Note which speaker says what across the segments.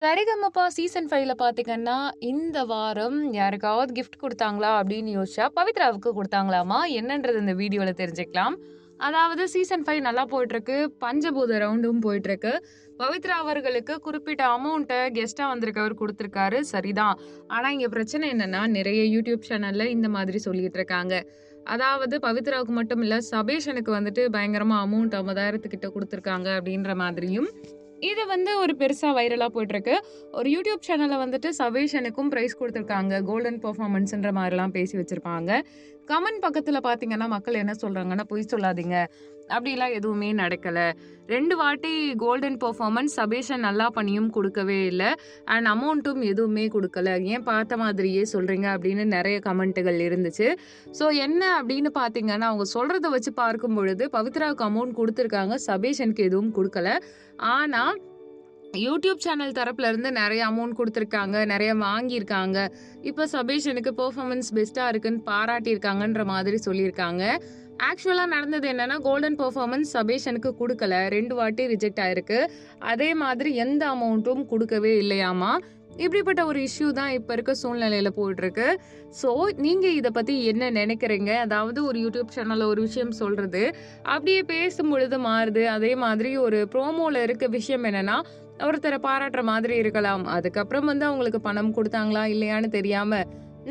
Speaker 1: Sa Re Ga Ma Pa season 5ல பார்த்தீங்கன்னா, இந்த வாரம் யாருக்காவது கிஃப்ட் குடுத்தாங்களா அப்படின்னு யோசிச்சா, பவித்ராவுக்கு குடுத்தாங்களாமா. என்னன்றது இந்த வீடியோல தெரிஞ்சுக்கலாம். அதாவது சீசன் 5 நல்லா போயிட்டுருக்கு. பஞ்சபூத ரவுண்டும் போயிட்டுருக்கு. பவித்ரா அவர்களுக்கு குறிப்பிட்ட அமௌண்ட்ட கெஸ்ட்டா வந்திருக்கவர் குடுத்துருக்காரு. சரிதான். ஆனா இங்க பிரச்சனை என்னன்னா, நிறைய யூடியூப் சேனல்ல இந்த மாதிரி சொல்லிட்டு இருக்காங்க. அதாவது பவித்ராவுக்கு மட்டும் இல்ல, சபேஷனுக்கு வந்துட்டு பயங்கரமா அமௌண்ட் 50,000 கிட்ட குடுத்துருக்காங்க அப்படின்ற மாதிரியும் இது ஒரு பெருசா வைரலா போயிட்டுருக்கு. ஒரு யூடியூப் சேனல்ல வந்துட்டு சவேஷனுக்கும் பிரைஸ் குடுத்துருக்காங்க. கோல்டன் பெர்ஃபார்மன்ஸ்ன்ற மாரிலாம் பேசி வச்சிருப்பாங்க. கமெண்ட் பக்கத்துல பார்த்தீங்கன்னா, மக்கள் என்ன சொல்றாங்கன்னா, "பொய் சொல்லாதீங்க. அப்படிலாம் எதுவுமே நடக்கல. 2 வாட்டி கோல்டன் பெர்ஃபார்மன்ஸ் சபேஷன் நல்லா பண்ணியும் குடுக்கவே இல்ல. அண்ட் அமௌண்ட்டும் எதுவுமே குடுக்கல. ஏன் பார்த்த மாதிரியே சொல்றீங்க?" அப்படின்னு நெறைய கமெண்ட்டுகள் இருந்துச்சு. ஸோ என்ன அப்படின்னு பார்த்தீங்கன்னா, அவங்க சொல்றத வச்சு பார்க்கும் பொழுது பவித்ராவுக்கு அமௌண்ட் குடுத்துருக்காங்க. சபேஷனுக்கு எதுவும் குடுக்கல. ஆனா யூடியூப் சேனல் தரப்புல இருந்து நெறைய அமௌண்ட் குடுத்துருக்காங்க. நெறைய வாங்கியிருக்காங்க. இப்ப சபேஷனுக்கு பெர்ஃபார்மன்ஸ் பெஸ்ட்டா இருக்குன்னு பாராட்டியிருக்காங்கன்ற மாதிரி சொல்லியிருக்காங்க. ஆக்சுவலா நடந்தது என்னன்னா, கோல்டன் பெர்ஃபார்மன்ஸ் சபேஷனுக்கு குடுக்கல. 2 வாட்டி ரிஜெக்ட் ஆயிருக்கு. அதே மாதிரி எந்த அமௌண்ட்டும் குடுக்கவே இல்லையாமா. இப்படிப்பட்ட ஒரு இஷ்யூ தான் இப்ப இருக்க சூழ்நிலையில போயிட்டுருக்கு. ஸோ, நீங்க இத பத்தி என்ன நெனைக்கிறீங்க? அதாவது ஒரு யூடியூப் சேனல்ல ஒரு விஷயம் சொல்றது, அப்படியே பேசும்பொழுது மாறுது. அதே மாதிரி ஒரு ப்ரோமோல இருக்க விஷயம் என்னன்னா, ஒருத்தர பாராட்டுற மாதிரி இருக்கலாம். அதுக்கப்புறம் அவங்களுக்கு பணம் குடுத்தாங்களா, இல்லையான்னு தெரியாம,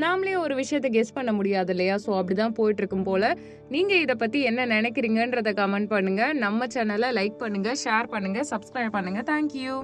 Speaker 1: நாமளே ஒரு விஷயத்த கெஸ் பண்ண முடியாது இல்லையா? ஸோ, அப்படிதான் போயிட்டுருக்கும் போல. நீங்க இத பத்தி என்ன நெனைக்கிறீங்கன்றத கமெண்ட் பண்ணுங்க. நம்ம சேனல லைக் பண்ணுங்க, ஷேர் பண்ணுங்க, சப்ஸ்கிரைப் பண்ணுங்க. Thank you.